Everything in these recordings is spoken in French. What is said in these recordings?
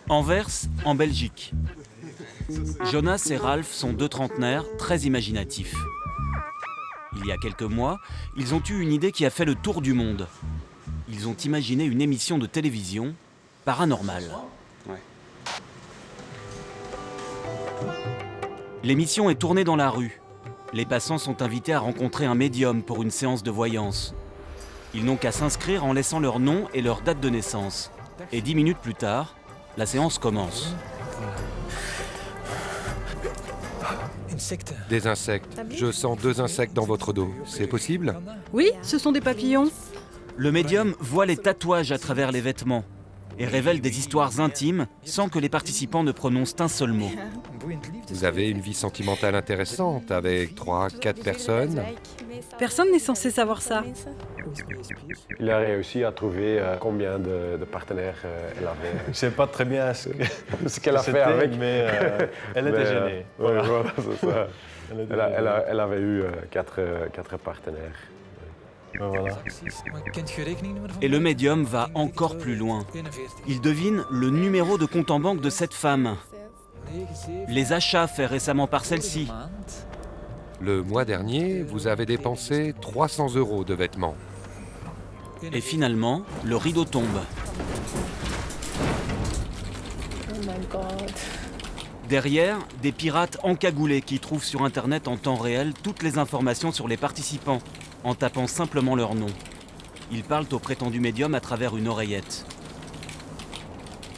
Anvers, en Belgique. Jonas et Ralph sont deux trentenaires très imaginatifs. Il y a quelques mois, ils ont eu une idée qui a fait le tour du monde. Ils ont imaginé une émission de télévision paranormale. L'émission est tournée dans la rue. Les passants sont invités à rencontrer un médium pour une séance de voyance. Ils n'ont qu'à s'inscrire en laissant leur nom et leur date de naissance. Et 10 minutes plus tard, la séance commence. Des insectes. Je sens 2 insectes dans votre dos. C'est possible? Oui, ce sont des papillons. Le médium voit les tatouages à travers les vêtements et révèle des histoires intimes sans que les participants ne prononcent un seul mot. Vous avez une vie sentimentale intéressante avec 3-4 personnes. Personne n'est censé savoir ça. Il a réussi à trouver combien de partenaires elle avait. Je ne sais pas très bien ce qu'elle a fait avec, mais elle était gênée. Voilà, c'est ça. Elle avait eu 4 partenaires. Voilà. Et le médium va encore plus loin. Il devine le numéro de compte en banque de cette femme, les achats faits récemment par celle-ci. Le mois dernier, vous avez dépensé 300 € de vêtements. Et finalement, le rideau tombe. Oh my God. Derrière, des pirates encagoulés qui trouvent sur Internet en temps réel toutes les informations sur les participants, en tapant simplement leur nom. Ils parlent au prétendu médium à travers une oreillette.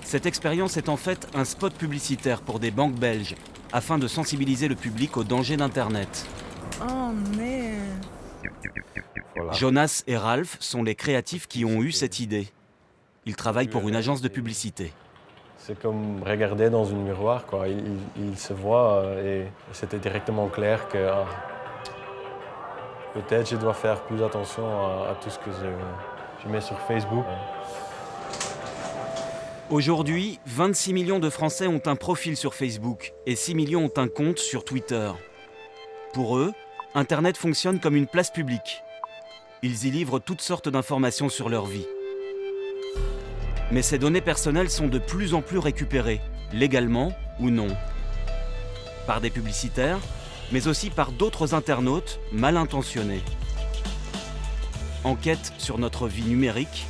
Cette expérience est en fait un spot publicitaire pour des banques belges, afin de sensibiliser le public aux dangers d'Internet. Oh man. Voilà. Jonas et Ralph sont les créatifs qui ont eu cette idée. Ils travaillent pour une agence de publicité. C'est comme regarder dans un miroir, quoi. Il se voit et c'était directement clair que peut-être je dois faire plus attention à tout ce que je mets sur Facebook. Aujourd'hui, 26 millions de Français ont un profil sur Facebook et 6 millions ont un compte sur Twitter. Pour eux, Internet fonctionne comme une place publique. Ils y livrent toutes sortes d'informations sur leur vie. Mais ces données personnelles sont de plus en plus récupérées, légalement ou non. Par des publicitaires, mais aussi par d'autres internautes mal intentionnés. Enquête sur notre vie numérique,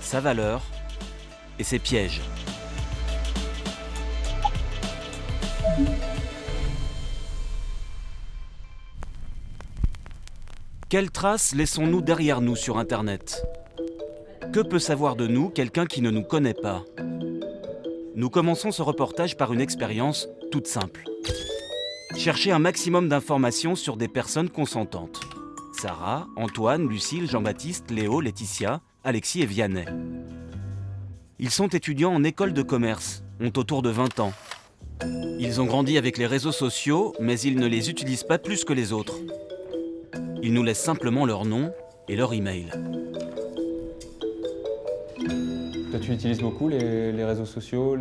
sa valeur et ses pièges. Quelles traces laissons-nous derrière nous sur Internet ? Que peut savoir de nous quelqu'un qui ne nous connaît pas ? Nous commençons ce reportage par une expérience toute simple. Chercher un maximum d'informations sur des personnes consentantes. Sarah, Antoine, Lucille, Jean-Baptiste, Léo, Laetitia, Alexis et Vianney. Ils sont étudiants en école de commerce, ont autour de 20 ans. Ils ont grandi avec les réseaux sociaux, mais ils ne les utilisent pas plus que les autres. Ils nous laissent simplement leur nom et leur email. Toi, tu utilises beaucoup les réseaux sociaux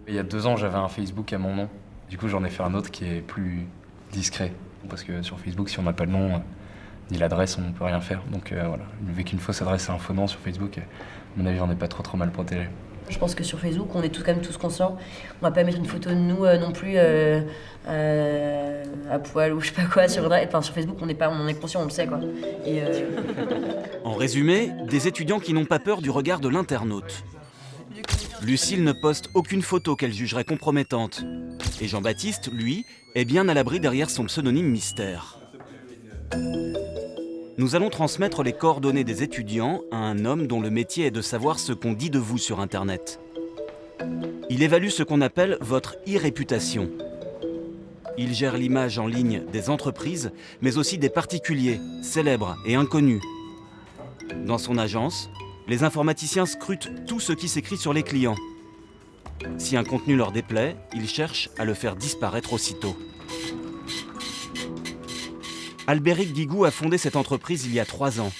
Il y a 2 ans, j'avais un Facebook à mon nom. Du coup, j'en ai fait un autre qui est plus discret. Parce que sur Facebook, si on n'a pas le nom ni l'adresse, on ne peut rien faire. Donc voilà, avec une fausse adresse et un faux nom sur Facebook, à mon avis, on n'est pas trop mal protégé. Je pense que sur Facebook, on est quand même tous conscients. On va pas mettre une photo de nous non plus à poil ou je sais pas quoi. Sur Facebook, on est conscient, on le sait, quoi. Et En résumé, des étudiants qui n'ont pas peur du regard de l'internaute. Lucille ne poste aucune photo qu'elle jugerait compromettante. Et Jean-Baptiste, lui, est bien à l'abri derrière son pseudonyme mystère. Nous allons transmettre les coordonnées des étudiants à un homme dont le métier est de savoir ce qu'on dit de vous sur Internet. Il évalue ce qu'on appelle votre e-réputation. Il gère l'image en ligne des entreprises, mais aussi des particuliers, célèbres et inconnus. Dans son agence, les informaticiens scrutent tout ce qui s'écrit sur les clients. Si un contenu leur déplaît, ils cherchent à le faire disparaître aussitôt. Albéric Guigou a fondé cette entreprise il y a 3 ans.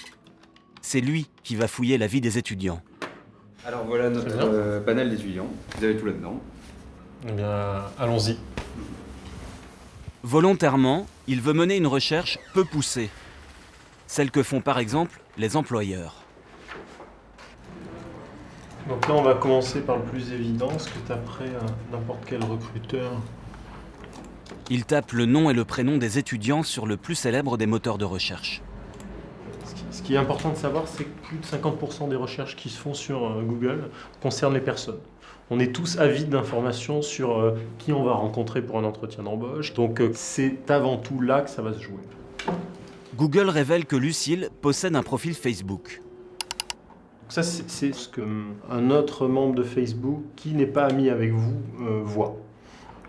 C'est lui qui va fouiller la vie des étudiants. Alors voilà notre panel d'étudiants. Vous avez tout là-dedans. Eh bien, allons-y. Volontairement, il veut mener une recherche peu poussée. Celle que font par exemple les employeurs. Donc là, on va commencer par le plus évident, ce que taperait n'importe quel recruteur. Il tape le nom et le prénom des étudiants sur le plus célèbre des moteurs de recherche. Ce qui est important de savoir, c'est que plus de 50% des recherches qui se font sur Google concernent les personnes. On est tous avides d'informations sur qui on va rencontrer pour un entretien d'embauche. Donc c'est avant tout là que ça va se jouer. Google révèle que Lucille possède un profil Facebook. Ça, c'est ce qu'un autre membre de Facebook qui n'est pas ami avec vous voit.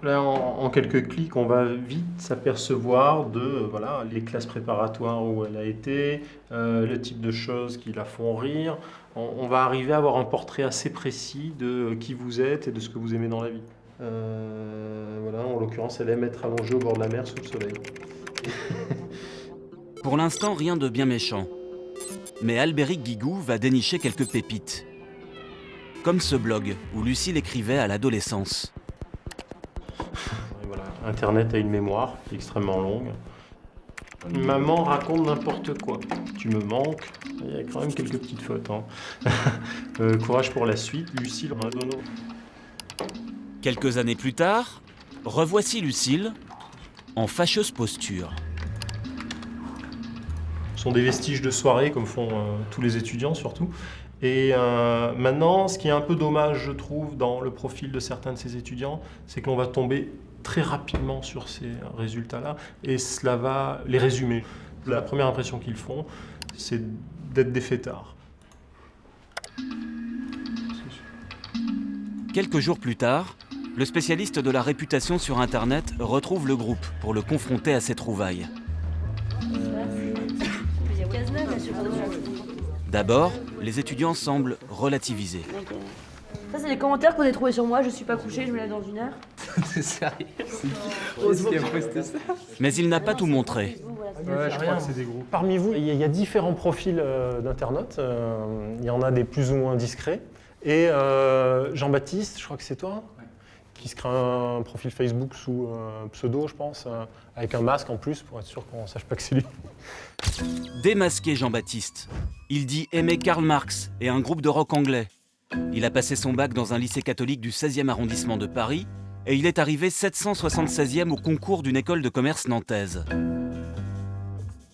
Là, en quelques clics, on va vite s'apercevoir de les classes préparatoires où elle a été, le type de choses qui la font rire. On va arriver à avoir un portrait assez précis de qui vous êtes et de ce que vous aimez dans la vie. En l'occurrence, elle aime être allongée au bord de la mer sous le soleil. Pour l'instant, rien de bien méchant. Mais Albéric Guigou va dénicher quelques pépites. Comme ce blog où Lucille écrivait à l'adolescence. Voilà. Internet a une mémoire qui est extrêmement longue. Maman raconte n'importe quoi. Tu me manques. Il y a quand même quelques petites fautes. Courage pour la suite. Lucille Radono. Quelques années plus tard, revoici Lucille en fâcheuse posture. Ce sont des vestiges de soirée, comme font tous les étudiants surtout. Et maintenant, ce qui est un peu dommage, je trouve, dans le profil de certains de ces étudiants, c'est qu'on va tomber très rapidement sur ces résultats-là, et cela va les résumer. La première impression qu'ils font, c'est d'être des fêtards. Quelques jours plus tard, le spécialiste de la réputation sur Internet retrouve le groupe pour le confronter à ses trouvailles. D'abord, les étudiants semblent relativiser. Ça, c'est les commentaires qu'on a trouvés sur moi. Je suis pas couché, je me lève dans 1 heure. C'est sérieux? C'est qui a posté ça? Mais il n'a pas tout montré. Ouais, je crois que c'est des groupes. Parmi vous, il y a différents profils d'internautes. Il y en a des plus ou moins discrets. Et Jean-Baptiste, je crois que c'est toi, qui se crée un profil Facebook sous pseudo, je pense, avec un masque en plus, pour être sûr qu'on ne sache pas que c'est lui. Démasqué Jean-Baptiste. Il dit aimer Karl Marx et un groupe de rock anglais. Il a passé son bac dans un lycée catholique du 16e arrondissement de Paris et il est arrivé 776e au concours d'une école de commerce nantaise.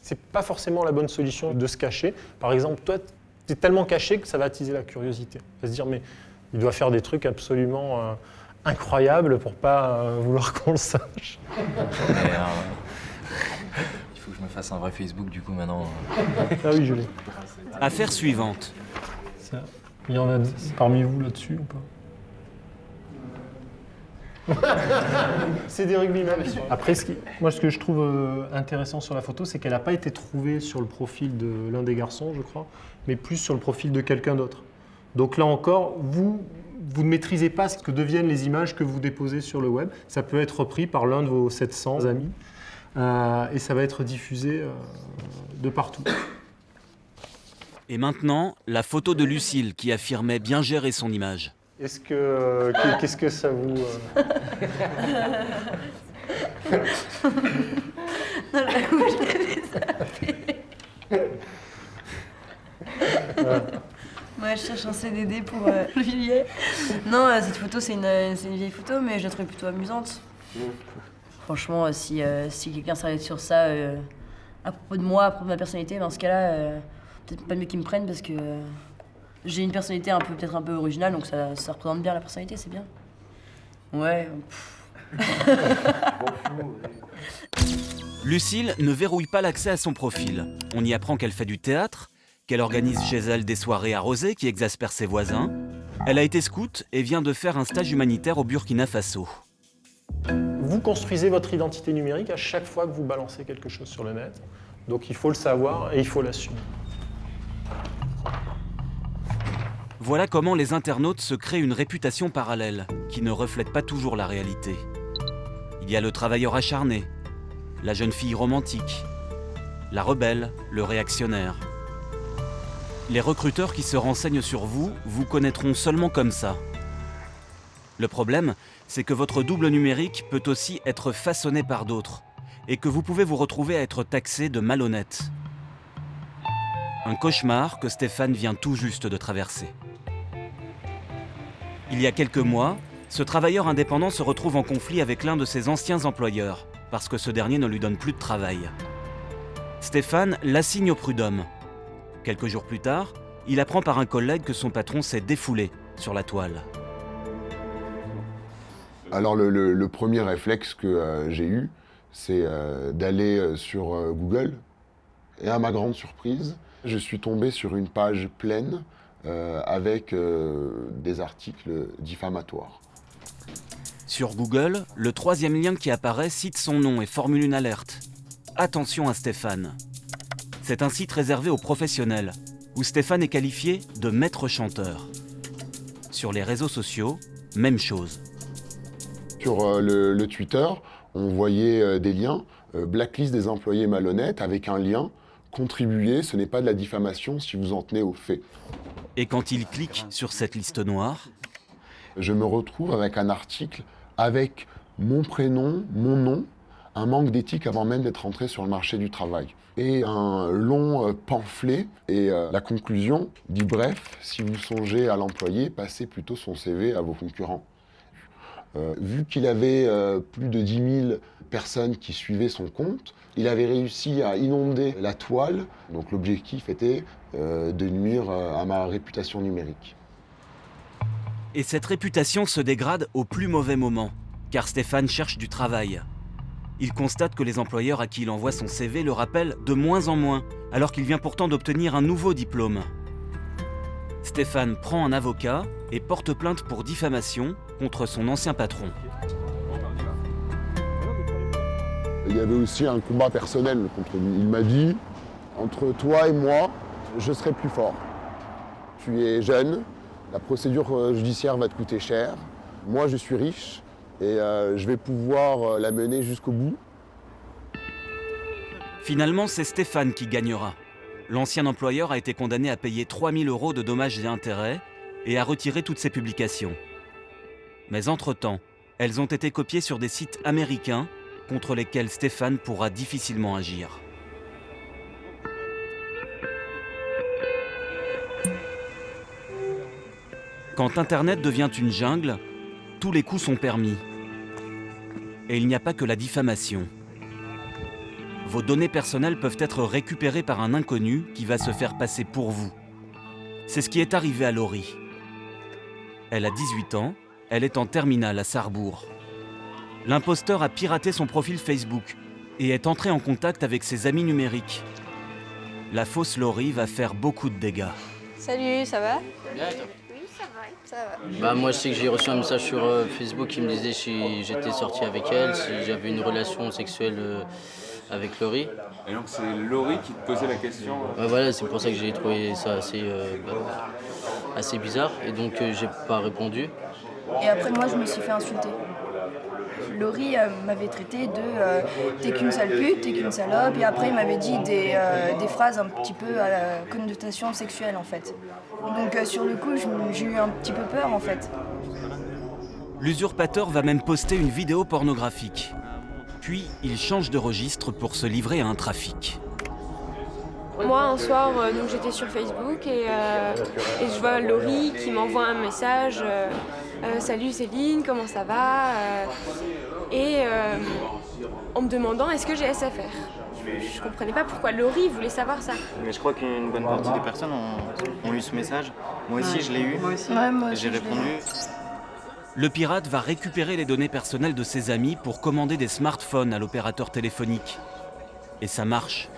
C'est pas forcément la bonne solution de se cacher. Par exemple, toi, tu es tellement caché que ça va attiser la curiosité. On va se dire, mais il doit faire des trucs absolument incroyables pour pas vouloir qu'on le sache. Il faut que je me fasse un vrai Facebook du coup maintenant. Ah oui, je l'ai. Affaire suivante. Ça, il y en a parmi vous là-dessus ou pas? C'est des rugbymen. Après, ce que je trouve intéressant sur la photo, c'est qu'elle n'a pas été trouvée sur le profil de l'un des garçons, je crois, mais plus sur le profil de quelqu'un d'autre. Donc là encore, vous ne maîtrisez pas ce que deviennent les images que vous déposez sur le web. Ça peut être repris par l'un de vos 700 amis et ça va être diffusé de partout. Et maintenant, la photo de Lucille qui affirmait bien gérer son image. Qu'est-ce que ça vous... Ouais, je cherche un CDD pour le billet. Non, cette photo, c'est une vieille photo, mais je la trouve plutôt amusante. Franchement, si quelqu'un s'arrête sur ça à propos de moi, à propos de ma personnalité, dans ce cas-là, peut-être pas mieux qu'ils me prennent parce que j'ai une personnalité peut-être un peu originale, donc ça représente bien la personnalité, c'est bien. Ouais. Lucille ne verrouille pas l'accès à son profil. On y apprend qu'elle fait du théâtre, qu'elle organise chez elle des soirées arrosées qui exaspèrent ses voisins. Elle a été scout et vient de faire un stage humanitaire au Burkina Faso. Vous construisez votre identité numérique à chaque fois que vous balancez quelque chose sur le net. Donc il faut le savoir et il faut l'assumer. Voilà comment les internautes se créent une réputation parallèle, qui ne reflète pas toujours la réalité. Il y a le travailleur acharné, la jeune fille romantique, la rebelle, le réactionnaire. Les recruteurs qui se renseignent sur vous vous connaîtront seulement comme ça. Le problème, c'est que votre double numérique peut aussi être façonné par d'autres, et que vous pouvez vous retrouver à être taxé de malhonnête. Un cauchemar que Stéphane vient tout juste de traverser. Il y a quelques mois, ce travailleur indépendant se retrouve en conflit avec l'un de ses anciens employeurs, parce que ce dernier ne lui donne plus de travail. Stéphane l'assigne au prud'homme. Quelques jours plus tard, il apprend par un collègue que son patron s'est défoulé sur la toile. Alors le premier réflexe que j'ai eu, c'est d'aller sur Google. Et à ma grande surprise, je suis tombé sur une page pleine avec des articles diffamatoires. Sur Google, le troisième lien qui apparaît cite son nom et formule une alerte. Attention à Stéphane. C'est un site réservé aux professionnels, où Stéphane est qualifié de maître chanteur. Sur les réseaux sociaux, même chose. Sur le Twitter, on voyait des liens, blacklist des employés malhonnêtes avec un lien, contribuer, ce n'est pas de la diffamation si vous en tenez aux faits. Et quand il clique sur cette liste noire, je me retrouve avec un article avec mon prénom, mon nom, un manque d'éthique avant même d'être entré sur le marché du travail. Et un long pamphlet, et la conclusion dit bref, si vous songez à l'employer, passez plutôt son CV à vos concurrents. Vu qu'il avait plus de 10 000 personnes qui suivaient son compte, il avait réussi à inonder la toile. Donc l'objectif était de nuire à ma réputation numérique. Et cette réputation se dégrade au plus mauvais moment, car Stéphane cherche du travail. Il constate que les employeurs à qui il envoie son CV le rappellent de moins en moins, alors qu'il vient pourtant d'obtenir un nouveau diplôme. Stéphane prend un avocat et porte plainte pour diffamation contre son ancien patron. Il y avait aussi un combat personnel contre lui. Il m'a dit, entre toi et moi, je serai plus fort. Tu es jeune, la procédure judiciaire va te coûter cher. Moi, je suis riche et je vais pouvoir la mener jusqu'au bout. Finalement, c'est Stéphane qui gagnera. L'ancien employeur a été condamné à payer 3 000 € de dommages et intérêts et à retirer toutes ses publications. Mais entre-temps, elles ont été copiées sur des sites américains contre lesquels Stéphane pourra difficilement agir. Quand Internet devient une jungle, tous les coups sont permis. Et il n'y a pas que la diffamation. Vos données personnelles peuvent être récupérées par un inconnu qui va se faire passer pour vous. C'est ce qui est arrivé à Laurie. Elle a 18 ans, elle est en terminale à Sarrebourg. L'imposteur a piraté son profil Facebook et est entré en contact avec ses amis numériques. La fausse Laurie va faire beaucoup de dégâts. Salut, ça va? Bien et toi? Oui, ça va. Bah moi je sais que j'ai reçu un message sur Facebook qui me disait si j'étais sorti avec elle, si j'avais une relation sexuelle avec Laurie. Et donc c'est Laurie qui te posait la question Voilà, c'est pour ça que j'ai trouvé ça assez bizarre et donc j'ai pas répondu. Et après moi je me suis fait insulter. Laurie m'avait traité de t'es qu'une sale pute, t'es qu'une salope, et après il m'avait dit des phrases un petit peu à connotation sexuelle en fait. Donc sur le coup j'ai eu un petit peu peur en fait. L'usurpateur va même poster une vidéo pornographique. Puis il change de registre pour se livrer à un trafic. Moi, un soir, donc j'étais sur Facebook et je vois Laurie qui m'envoie un message Salut Céline, comment ça va en me demandant est-ce que j'ai SFR. Je comprenais pas pourquoi Laurie voulait savoir ça. Mais je crois qu'une bonne partie des personnes ont eu ce message. Moi aussi, je l'ai eu. Moi aussi. Ouais, moi aussi, j'ai répondu. Le pirate va récupérer les données personnelles de ses amis pour commander des smartphones à l'opérateur téléphonique. Et ça marche.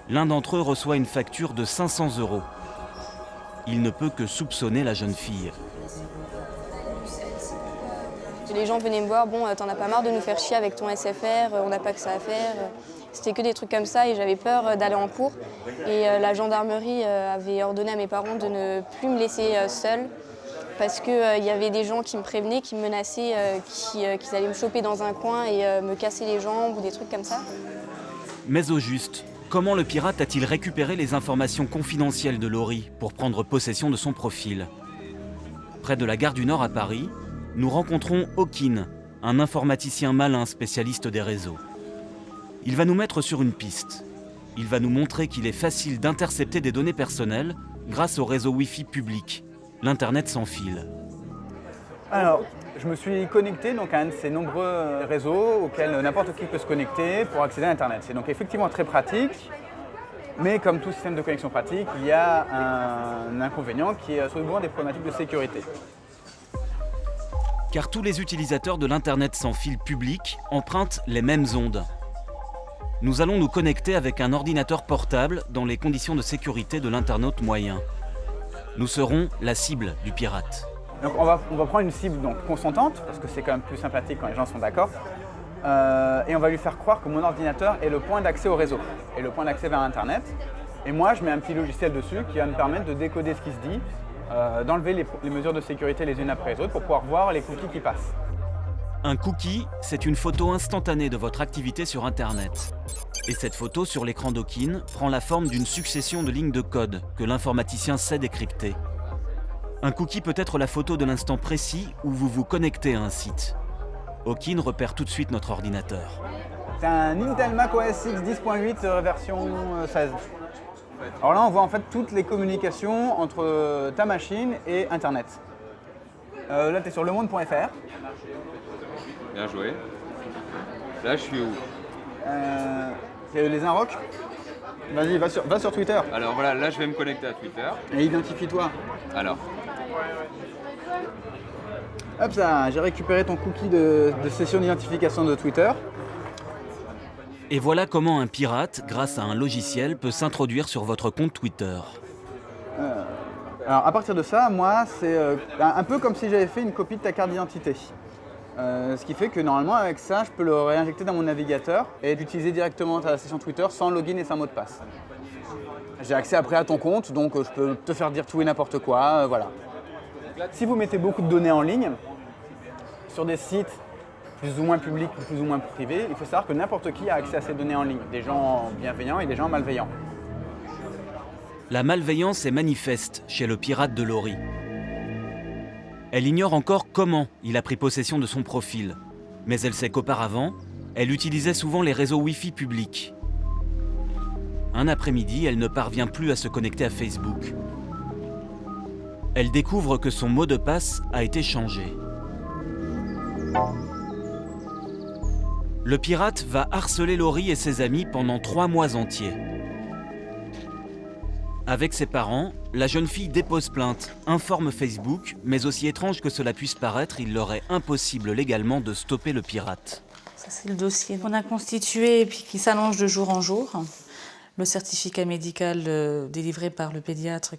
L'un d'entre eux reçoit une facture de 500 €. Il ne peut que soupçonner la jeune fille. Les gens venaient me voir, bon, t'en as pas marre de nous faire chier avec ton SFR, on n'a pas que ça à faire. C'était que des trucs comme ça et j'avais peur d'aller en cours. Et la gendarmerie avait ordonné à mes parents de ne plus me laisser seule parce qu'il y avait des gens qui me prévenaient, qui me menaçaient, qu'ils allaient me choper dans un coin et me casser les jambes ou des trucs comme ça. Mais au juste, comment le pirate a-t-il récupéré les informations confidentielles de Laurie pour prendre possession de son profil? Près de la gare du Nord à Paris, nous rencontrons Hawkin, un informaticien malin spécialiste des réseaux. Il va nous mettre sur une piste. Il va nous montrer qu'il est facile d'intercepter des données personnelles grâce au réseau Wi-Fi public, l'Internet sans fil. Alors, je me suis connecté donc, à un de ces nombreux réseaux auxquels n'importe qui peut se connecter pour accéder à Internet. C'est donc effectivement très pratique, mais comme tout système de connexion pratique, il y a un inconvénient qui est souvent des problématiques de sécurité. Car tous les utilisateurs de l'Internet sans fil public empruntent les mêmes ondes. Nous allons nous connecter avec un ordinateur portable dans les conditions de sécurité de l'internaute moyen. Nous serons la cible du pirate. Donc on va prendre une cible donc, consentante, parce que c'est quand même plus sympathique quand les gens sont d'accord, et on va lui faire croire que mon ordinateur est le point d'accès au réseau, et le point d'accès vers Internet. Et moi, je mets un petit logiciel dessus qui va me permettre de décoder ce qui se dit, d'enlever les mesures de sécurité les unes après les autres pour pouvoir voir les cookies qui passent. Un cookie, c'est une photo instantanée de votre activité sur Internet. Et cette photo sur l'écran d'Hawkin prend la forme d'une succession de lignes de code que l'informaticien sait décrypter. Un cookie peut être la photo de l'instant précis où vous vous connectez à un site. Hawkin repère tout de suite notre ordinateur. C'est un Intel Mac OS X 10.8 version 16. Alors là, on voit en fait toutes les communications entre ta machine et Internet. Là, tu es sur lemonde.fr. Bien joué. Là, je suis où Les Inrocks. Vas-y, va sur Twitter. Alors voilà, là, je vais me connecter à Twitter. Et identifie-toi. Alors. Hop ça, j'ai récupéré ton cookie de session d'identification de Twitter. Et voilà comment un pirate, grâce à un logiciel, peut s'introduire sur votre compte Twitter. Alors à partir de ça, moi, c'est un peu comme si j'avais fait une copie de ta carte d'identité. Ce qui fait que normalement, avec ça, je peux le réinjecter dans mon navigateur et l'utiliser directement ta session Twitter sans login et sans mot de passe. J'ai accès après à ton compte, donc je peux te faire dire tout et n'importe quoi, voilà. Si vous mettez beaucoup de données en ligne, sur des sites plus ou moins publics ou plus ou moins privés, il faut savoir que n'importe qui a accès à ces données en ligne, des gens bienveillants et des gens malveillants. La malveillance est manifeste chez le pirate de Laurie. Elle ignore encore comment il a pris possession de son profil, mais elle sait qu'auparavant, elle utilisait souvent les réseaux Wi-Fi publics. Un après-midi, elle ne parvient plus à se connecter à Facebook. Elle découvre que son mot de passe a été changé. Le pirate va harceler Laurie et ses amis pendant 3 mois entiers. Avec ses parents, la jeune fille dépose plainte, informe Facebook, mais aussi étrange que cela puisse paraître, il leur est impossible légalement de stopper le pirate. Ça, c'est le dossier qu'on a constitué et puis qui s'allonge de jour en jour. Le certificat médical délivré par le pédiatre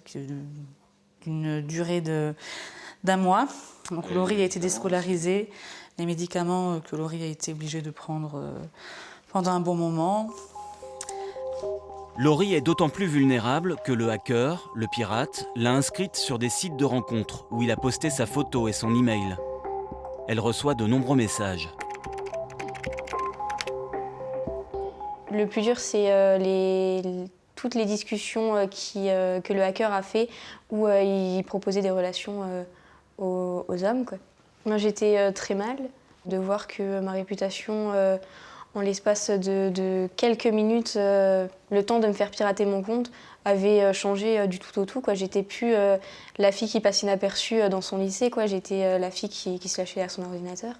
d'une durée d'1 mois. Donc Laurie a été déscolarisée. Les médicaments que Laurie a été obligée de prendre pendant un bon moment. Laurie est d'autant plus vulnérable que le hacker, le pirate, l'a inscrite sur des sites de rencontres où il a posté sa photo et son email. Elle reçoit de nombreux messages. Le plus dur, c'est toutes les discussions que le hacker a fait où il proposait des relations aux hommes, quoi. Moi, j'étais très mal de voir que ma réputation, en l'espace de quelques minutes, le temps de me faire pirater mon compte, avait changé du tout au tout, quoi. J'étais plus la fille qui passe inaperçue dans son lycée, quoi. J'étais la fille qui se lâchait à son ordinateur.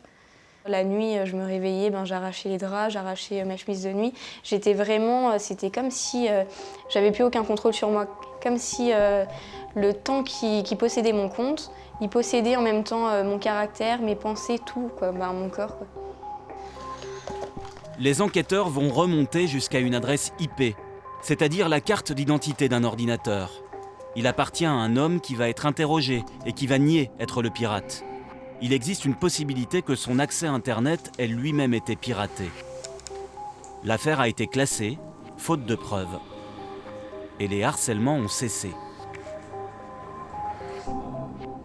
La nuit, je me réveillais, j'arrachais les draps, j'arrachais ma chemise de nuit. J'étais vraiment, c'était comme si j'avais plus aucun contrôle sur moi. Comme si le temps qui possédait mon compte, il possédait en même temps mon caractère, mes pensées, tout, quoi, mon corps, quoi. Les enquêteurs vont remonter jusqu'à une adresse IP, c'est-à-dire la carte d'identité d'un ordinateur. Il appartient à un homme qui va être interrogé et qui va nier être le pirate. Il existe une possibilité que son accès à Internet ait lui-même été piraté. L'affaire a été classée, faute de preuves. Et les harcèlements ont cessé.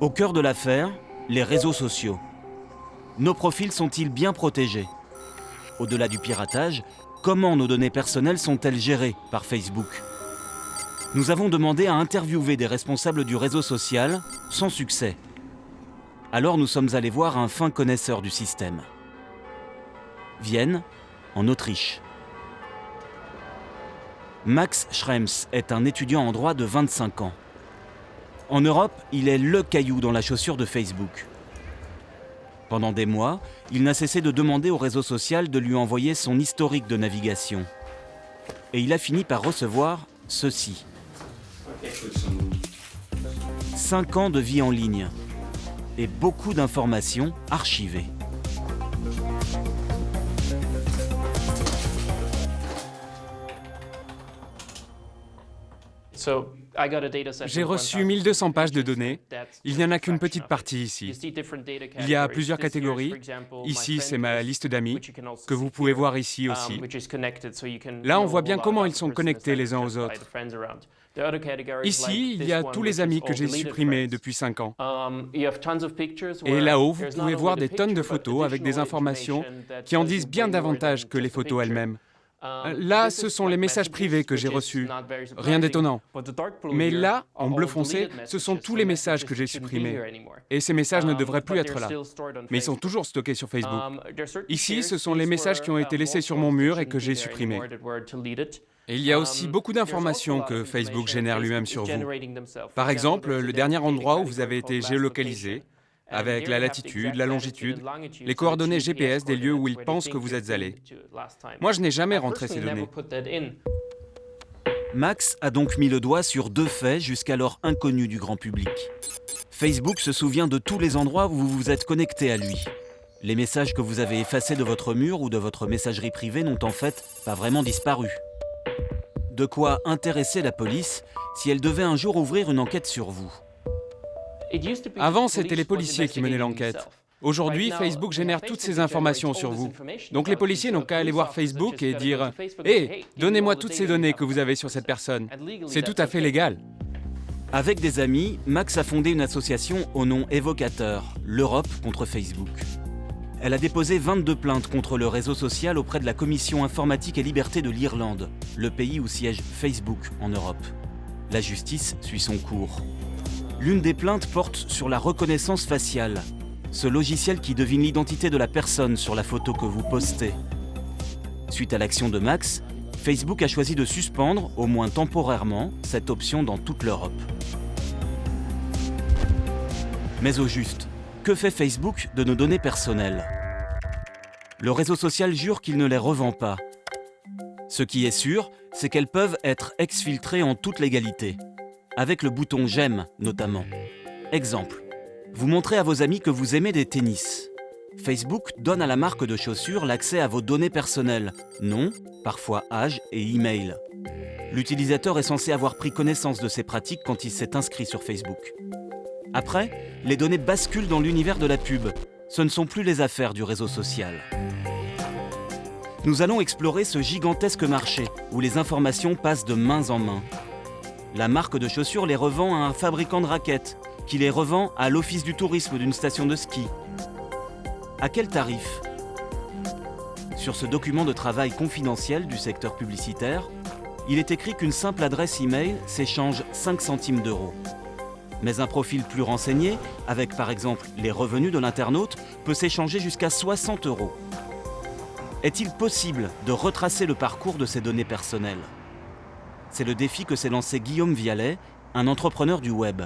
Au cœur de l'affaire, les réseaux sociaux. Nos profils sont-ils bien protégés ? Au-delà du piratage, comment nos données personnelles sont-elles gérées par Facebook ? Nous avons demandé à interviewer des responsables du réseau social, sans succès. Alors nous sommes allés voir un fin connaisseur du système. Vienne, en Autriche. Max Schrems est un étudiant en droit de 25 ans. En Europe, il est le caillou dans la chaussure de Facebook. Pendant des mois, il n'a cessé de demander au réseau social de lui envoyer son historique de navigation. Et il a fini par recevoir ceci. 5 ans de vie en ligne et beaucoup d'informations archivées. J'ai reçu 1200 pages de données. Il n'y en a qu'une petite partie ici. Il y a plusieurs catégories. Ici, c'est ma liste d'amis, que vous pouvez voir ici aussi. Là, on voit bien comment ils sont connectés les uns aux autres. Ici, il y a tous les amis que j'ai supprimés depuis 5 ans. Et là-haut, vous pouvez voir des tonnes de photos avec des informations qui en disent bien davantage que les photos elles-mêmes. Là, ce sont les messages privés que j'ai reçus. Rien d'étonnant. Mais là, en bleu foncé, ce sont tous les messages que j'ai supprimés. Et ces messages ne devraient plus être là. Mais ils sont toujours stockés sur Facebook. Ici, ce sont les messages qui ont été laissés sur mon mur et que j'ai supprimés. Et il y a aussi beaucoup d'informations que Facebook génère lui-même sur vous. Par exemple, le dernier endroit où vous avez été géolocalisé, avec la latitude, la longitude, les coordonnées GPS des lieux où il pense que vous êtes allé. Moi, je n'ai jamais rentré ces données. Max a donc mis le doigt sur 2 faits jusqu'alors inconnus du grand public. Facebook se souvient de tous les endroits où vous vous êtes connecté à lui. Les messages que vous avez effacés de votre mur ou de votre messagerie privée n'ont en fait pas vraiment disparu. De quoi intéresser la police si elle devait un jour ouvrir une enquête sur vous. Avant, c'était les policiers qui menaient l'enquête. Aujourd'hui, Facebook génère toutes ces informations sur vous. Donc les policiers n'ont qu'à aller voir Facebook et dire « Hé, donnez-moi toutes ces données que vous avez sur cette personne. » C'est tout à fait légal. Avec des amis, Max a fondé une association au nom évocateur, l'Europe contre Facebook. Elle a déposé 22 plaintes contre le réseau social auprès de la Commission informatique et liberté de l'Irlande, le pays où siège Facebook en Europe. La justice suit son cours. L'une des plaintes porte sur la reconnaissance faciale, ce logiciel qui devine l'identité de la personne sur la photo que vous postez. Suite à l'action de Max, Facebook a choisi de suspendre, au moins temporairement, cette option dans toute l'Europe. Mais au juste, que fait Facebook de nos données personnelles? Le réseau social jure qu'il ne les revend pas. Ce qui est sûr, c'est qu'elles peuvent être exfiltrées en toute légalité. Avec le bouton « J'aime » notamment. Exemple, vous montrez à vos amis que vous aimez des tennis. Facebook donne à la marque de chaussures l'accès à vos données personnelles, nom, parfois âge et email. L'utilisateur est censé avoir pris connaissance de ces pratiques quand il s'est inscrit sur Facebook. Après, les données basculent dans l'univers de la pub. Ce ne sont plus les affaires du réseau social. Nous allons explorer ce gigantesque marché où les informations passent de main en main. La marque de chaussures les revend à un fabricant de raquettes, qui les revend à l'office du tourisme d'une station de ski. À quel tarif? Sur ce document de travail confidentiel du secteur publicitaire, il est écrit qu'une simple adresse email s'échange 5 centimes d'euros. Mais un profil plus renseigné, avec par exemple les revenus de l'internaute, peut s'échanger jusqu'à 60 euros. Est-il possible de retracer le parcours de ces données personnelles? C'est le défi que s'est lancé Guillaume Vialet, un entrepreneur du web.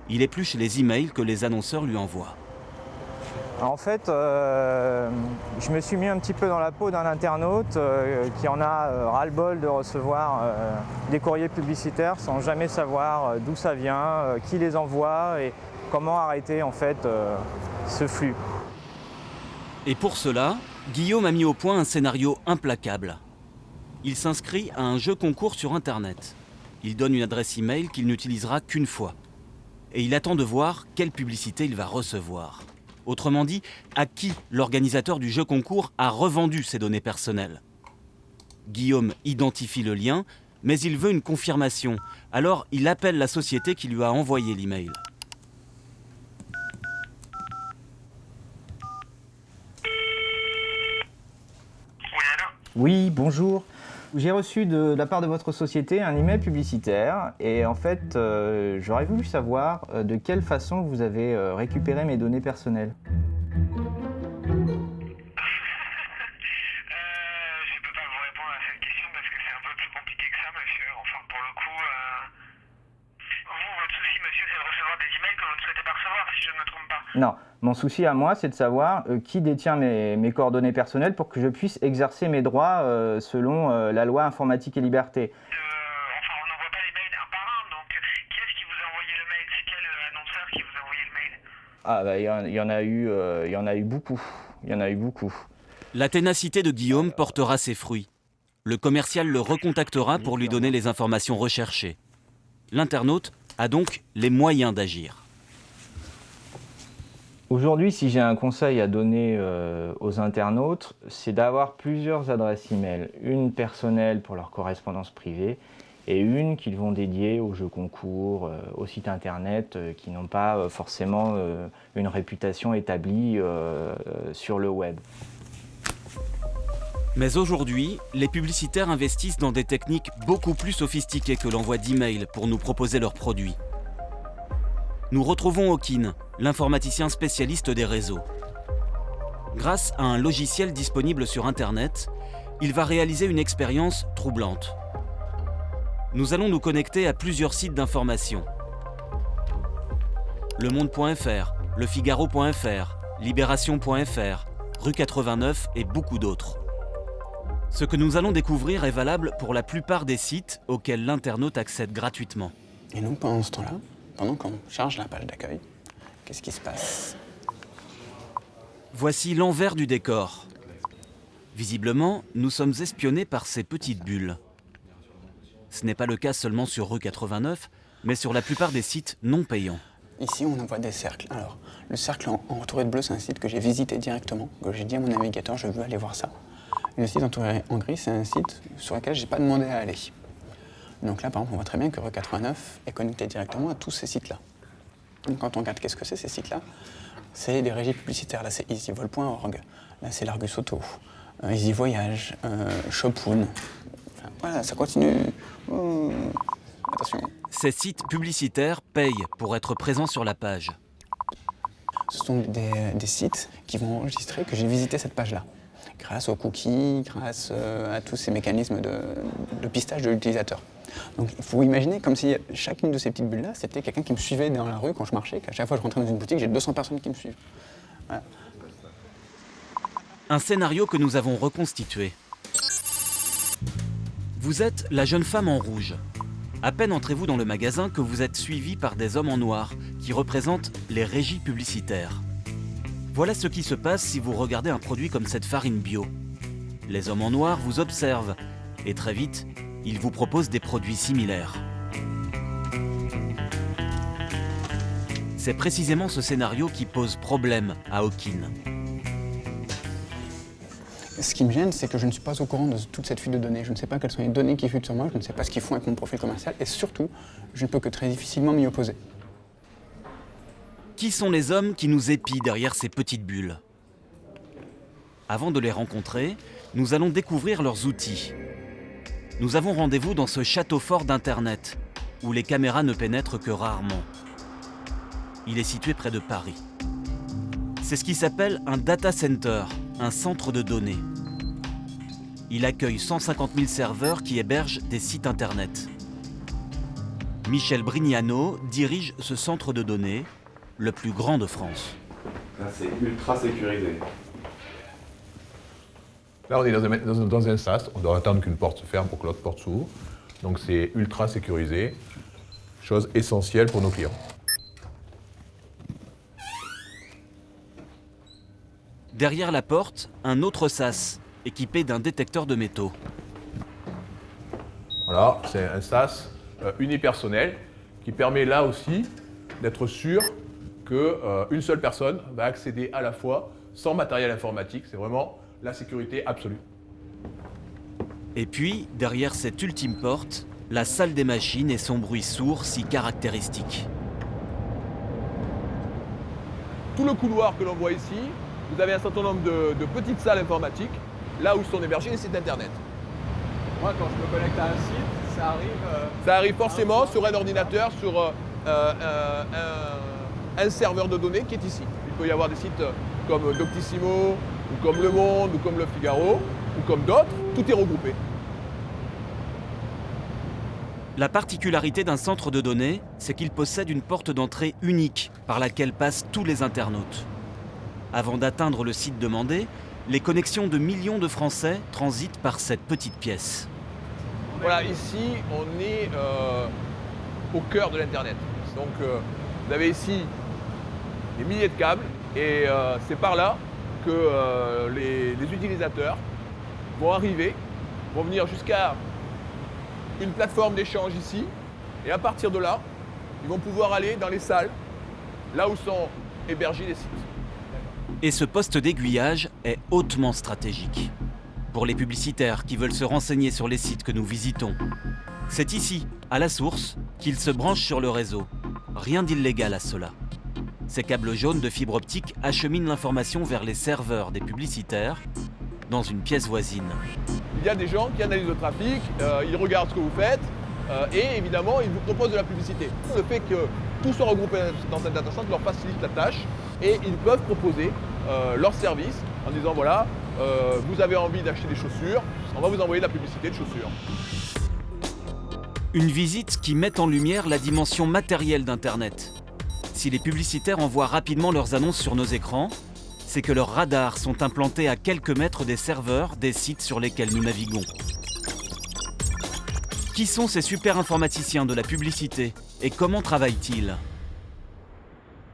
Il épluche les emails que les annonceurs lui envoient. En fait, je me suis mis un petit peu dans la peau d'un internaute qui en a ras-le-bol de recevoir des courriers publicitaires sans jamais savoir d'où ça vient, qui les envoie et comment arrêter en fait ce flux. Et pour cela, Guillaume a mis au point un scénario implacable. Il s'inscrit à un jeu concours sur Internet. Il donne une adresse email qu'il n'utilisera qu'une fois. Et il attend de voir quelle publicité il va recevoir. Autrement dit, à qui l'organisateur du jeu concours a revendu ses données personnelles. Guillaume identifie le lien, mais il veut une confirmation. Alors il appelle la société qui lui a envoyé l'email. Oui, bonjour. J'ai reçu de la part de votre société un email publicitaire et en fait, j'aurais voulu savoir de quelle façon vous avez récupéré mes données personnelles. Votre souci, monsieur, c'est de recevoir des emails que vous ne souhaitez pas recevoir, si je ne me trompe pas. Non, mon souci à moi, c'est de savoir qui détient mes coordonnées personnelles pour que je puisse exercer mes droits selon la loi informatique et liberté. Ah bah, il y en a eu beaucoup. La ténacité de Guillaume portera ses fruits. Le commercial le recontactera pour lui donner les informations recherchées. L'internaute a donc les moyens d'agir. Aujourd'hui, si j'ai un conseil à donner aux internautes, c'est d'avoir plusieurs adresses e-mail. Une personnelle pour leur correspondance privée et une qu'ils vont dédier aux jeux concours, aux sites internet qui n'ont pas forcément une réputation établie sur le web. Mais aujourd'hui, les publicitaires investissent dans des techniques beaucoup plus sophistiquées que l'envoi d'emails pour nous proposer leurs produits. Nous retrouvons Hawkin, l'informaticien spécialiste des réseaux. Grâce à un logiciel disponible sur Internet, il va réaliser une expérience troublante. Nous allons nous connecter à plusieurs sites d'information. Lemonde.fr, lefigaro.fr, libération.fr, Rue 89 et beaucoup d'autres. Ce que nous allons découvrir est valable pour la plupart des sites auxquels l'internaute accède gratuitement. Et nous, pendant ce temps-là, pendant qu'on charge la page d'accueil, qu'est-ce qui se passe? Voici l'envers du décor. Visiblement, nous sommes espionnés par ces petites bulles. Ce n'est pas le cas seulement sur Rue 89, mais sur la plupart des sites non payants. Ici, on envoie des cercles. Alors, le cercle entouré de bleu, c'est un site que j'ai visité directement, que j'ai dit à mon navigateur, je veux aller voir ça. Et le site entouré en gris, c'est un site sur lequel je n'ai pas demandé à aller. Donc là, par exemple, on voit très bien que Rue 89 est connecté directement à tous ces sites-là. Donc quand on regarde qu'est-ce que c'est ces sites-là, c'est des régies publicitaires. Là, c'est easyvol.org. Là, c'est l'Argus Auto, Easy Voyage, Shopoon. Enfin, voilà, ça continue. Attention. Ces sites publicitaires payent pour être présents sur la page. Ce sont des sites qui vont enregistrer que j'ai visité cette page-là. Grâce aux cookies, grâce à tous ces mécanismes de pistage de l'utilisateur. Donc il faut imaginer comme si chacune de ces petites bulles-là, c'était quelqu'un qui me suivait dans la rue quand je marchais, qu'à chaque fois que je rentrais dans une boutique, j'ai 200 personnes qui me suivent. Voilà. Un scénario que nous avons reconstitué. Vous êtes la jeune femme en rouge. À peine entrez-vous dans le magasin que vous êtes suivi par des hommes en noir qui représentent les régies publicitaires. Voilà ce qui se passe si vous regardez un produit comme cette farine bio. Les hommes en noir vous observent et très vite, ils vous proposent des produits similaires. C'est précisément ce scénario qui pose problème à Hawkin. Ce qui me gêne, c'est que je ne suis pas au courant de toute cette fuite de données. Je ne sais pas quelles sont les données qui fuitent sur moi, je ne sais pas ce qu'ils font avec mon profil commercial et surtout, je ne peux que très difficilement m'y opposer. Qui sont les hommes qui nous épient derrière ces petites bulles? Avant de les rencontrer, nous allons découvrir leurs outils. Nous avons rendez-vous dans ce château fort d'Internet, où les caméras ne pénètrent que rarement. Il est situé près de Paris. C'est ce qui s'appelle un data center, un centre de données. Il accueille 150 000 serveurs qui hébergent des sites Internet. Michel Brignano dirige ce centre de données, le plus grand de France. Là, c'est ultra sécurisé. Là, on est dans un sas, on doit attendre qu'une porte se ferme pour que l'autre porte s'ouvre. Donc c'est ultra sécurisé, chose essentielle pour nos clients. Derrière la porte, un autre sas, équipé d'un détecteur de métaux. Voilà, c'est un sas unipersonnel qui permet là aussi d'être sûr qu'une seule personne va accéder à la fois sans matériel informatique. C'est vraiment la sécurité absolue. Et puis, derrière cette ultime porte, la salle des machines et son bruit sourd si caractéristique. Tout le couloir que l'on voit ici, vous avez un certain nombre de petites salles informatiques, là où sont hébergés les sites internet. Moi, quand je me connecte à un site, ça arrive... Ça arrive forcément sur un ordinateur, sur un serveur de données qui est ici. Il peut y avoir des sites comme Doctissimo, ou comme Le Monde, ou comme Le Figaro, ou comme d'autres. Tout est regroupé. La particularité d'un centre de données, c'est qu'il possède une porte d'entrée unique par laquelle passent tous les internautes. Avant d'atteindre le site demandé, les connexions de millions de Français transitent par cette petite pièce. Voilà, ici, on est au cœur de l'Internet. Donc, vous avez ici des milliers de câbles et c'est par là que les utilisateurs vont arriver, vont venir jusqu'à une plateforme d'échange ici, et à partir de là, ils vont pouvoir aller dans les salles, là où sont hébergés les sites. Et ce poste d'aiguillage est hautement stratégique. Pour les publicitaires qui veulent se renseigner sur les sites que nous visitons. C'est ici, à la source, qu'ils se branchent sur le réseau. Rien d'illégal à cela. Ces câbles jaunes de fibre optique acheminent l'information vers les serveurs des publicitaires dans une pièce voisine. Il y a des gens qui analysent le trafic, ils regardent ce que vous faites et évidemment ils vous proposent de la publicité. Le fait que tout soit regroupé dans cette data center leur facilite la tâche et ils peuvent proposer leur service en disant voilà, vous avez envie d'acheter des chaussures, on va vous envoyer de la publicité de chaussures. Une visite qui met en lumière la dimension matérielle d'Internet. Si les publicitaires envoient rapidement leurs annonces sur nos écrans, c'est que leurs radars sont implantés à quelques mètres des serveurs des sites sur lesquels nous naviguons. Qui sont ces super informaticiens de la publicité et comment travaillent-ils?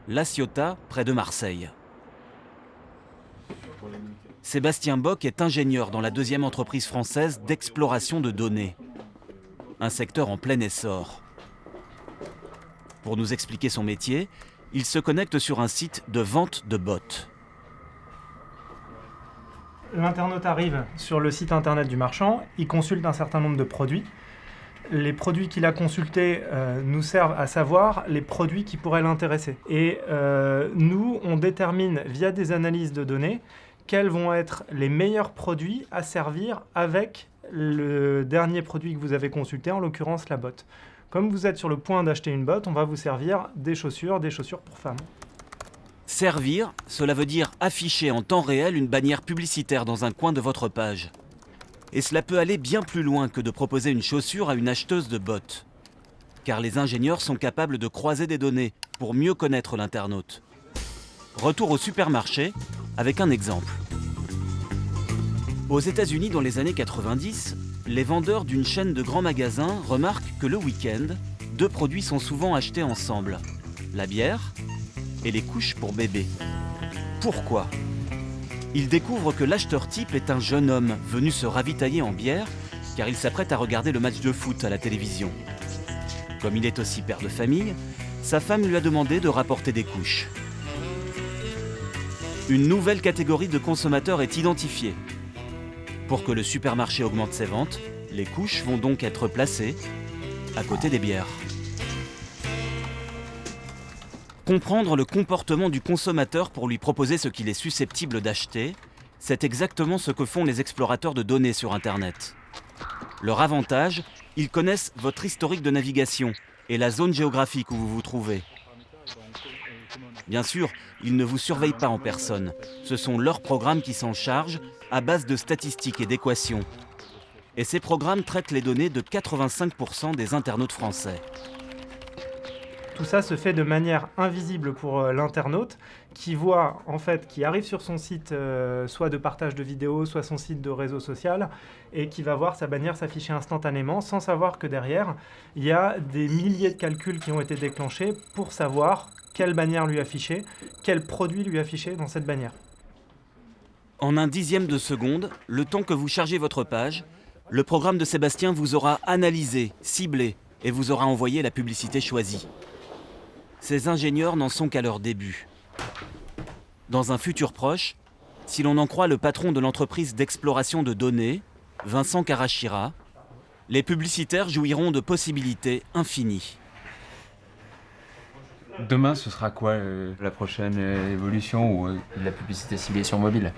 La Ciotat, près de Marseille. Sébastien Bock est ingénieur dans la deuxième entreprise française d'exploration de données. Un secteur en plein essor. Pour nous expliquer son métier, il se connecte sur un site de vente de bots. L'internaute arrive sur le site internet du marchand, il consulte un certain nombre de produits. Les produits qu'il a consultés nous servent à savoir les produits qui pourraient l'intéresser. Et nous, on détermine via des analyses de données quels vont être les meilleurs produits à servir avec le dernier produit que vous avez consulté, en l'occurrence la botte. Comme vous êtes sur le point d'acheter une botte, on va vous servir des chaussures pour femmes. Servir, cela veut dire afficher en temps réel une bannière publicitaire dans un coin de votre page. Et cela peut aller bien plus loin que de proposer une chaussure à une acheteuse de bottes. Car les ingénieurs sont capables de croiser des données pour mieux connaître l'internaute. Retour au supermarché avec un exemple. Aux États-Unis, dans les années 90, les vendeurs d'une chaîne de grands magasins remarquent que le week-end, deux produits sont souvent achetés ensemble. La bière et les couches pour bébé. Pourquoi ? Ils découvrent que l'acheteur type est un jeune homme venu se ravitailler en bière car il s'apprête à regarder le match de foot à la télévision. Comme il est aussi père de famille, sa femme lui a demandé de rapporter des couches. Une nouvelle catégorie de consommateurs est identifiée. Pour que le supermarché augmente ses ventes, les couches vont donc être placées à côté des bières. Comprendre le comportement du consommateur pour lui proposer ce qu'il est susceptible d'acheter, c'est exactement ce que font les explorateurs de données sur Internet. Leur avantage, ils connaissent votre historique de navigation et la zone géographique où vous vous trouvez. Bien sûr, ils ne vous surveillent pas en personne. Ce sont leurs programmes qui s'en chargent à base de statistiques et d'équations. Et ces programmes traitent les données de 85% des internautes français. Tout ça se fait de manière invisible pour l'internaute qui voit, en fait, qui arrive sur son site soit de partage de vidéos, soit son site de réseau social et qui va voir sa bannière s'afficher instantanément sans savoir que derrière, il y a des milliers de calculs qui ont été déclenchés pour savoir quelle bannière lui afficher, quel produit lui afficher dans cette bannière. En un dixième de seconde, le temps que vous chargez votre page, le programme de Sébastien vous aura analysé, ciblé et vous aura envoyé la publicité choisie. Ces ingénieurs n'en sont qu'à leur début. Dans un futur proche, si l'on en croit le patron de l'entreprise d'exploration de données, Vincent Karachira, les publicitaires jouiront de possibilités infinies. Demain, ce sera quoi la prochaine évolution ou La publicité ciblée sur mobile.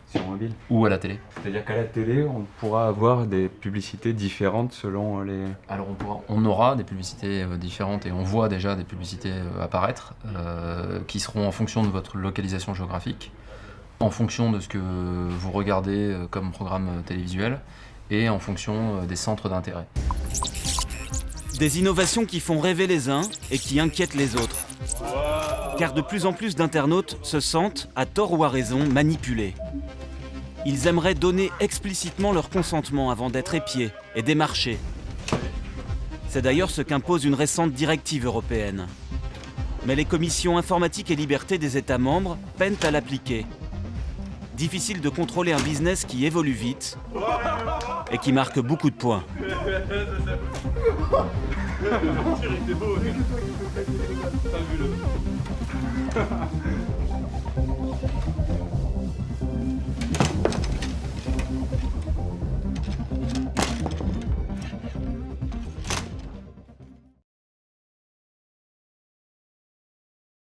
Sur mobile. Ou à la télé. C'est-à-dire qu'à la télé, on pourra avoir des publicités différentes selon les... Alors on aura des publicités différentes et on voit déjà des publicités apparaître qui seront en fonction de votre localisation géographique, en fonction de ce que vous regardez comme programme télévisuel et en fonction des centres d'intérêt. Des innovations qui font rêver les uns et qui inquiètent les autres. Car de plus en plus d'internautes se sentent, à tort ou à raison, manipulés. Ils aimeraient donner explicitement leur consentement avant d'être épiés et démarchés. C'est d'ailleurs ce qu'impose une récente directive européenne. Mais les commissions informatique et liberté des États membres peinent à l'appliquer. Difficile de contrôler un business qui évolue vite et qui marque beaucoup de points.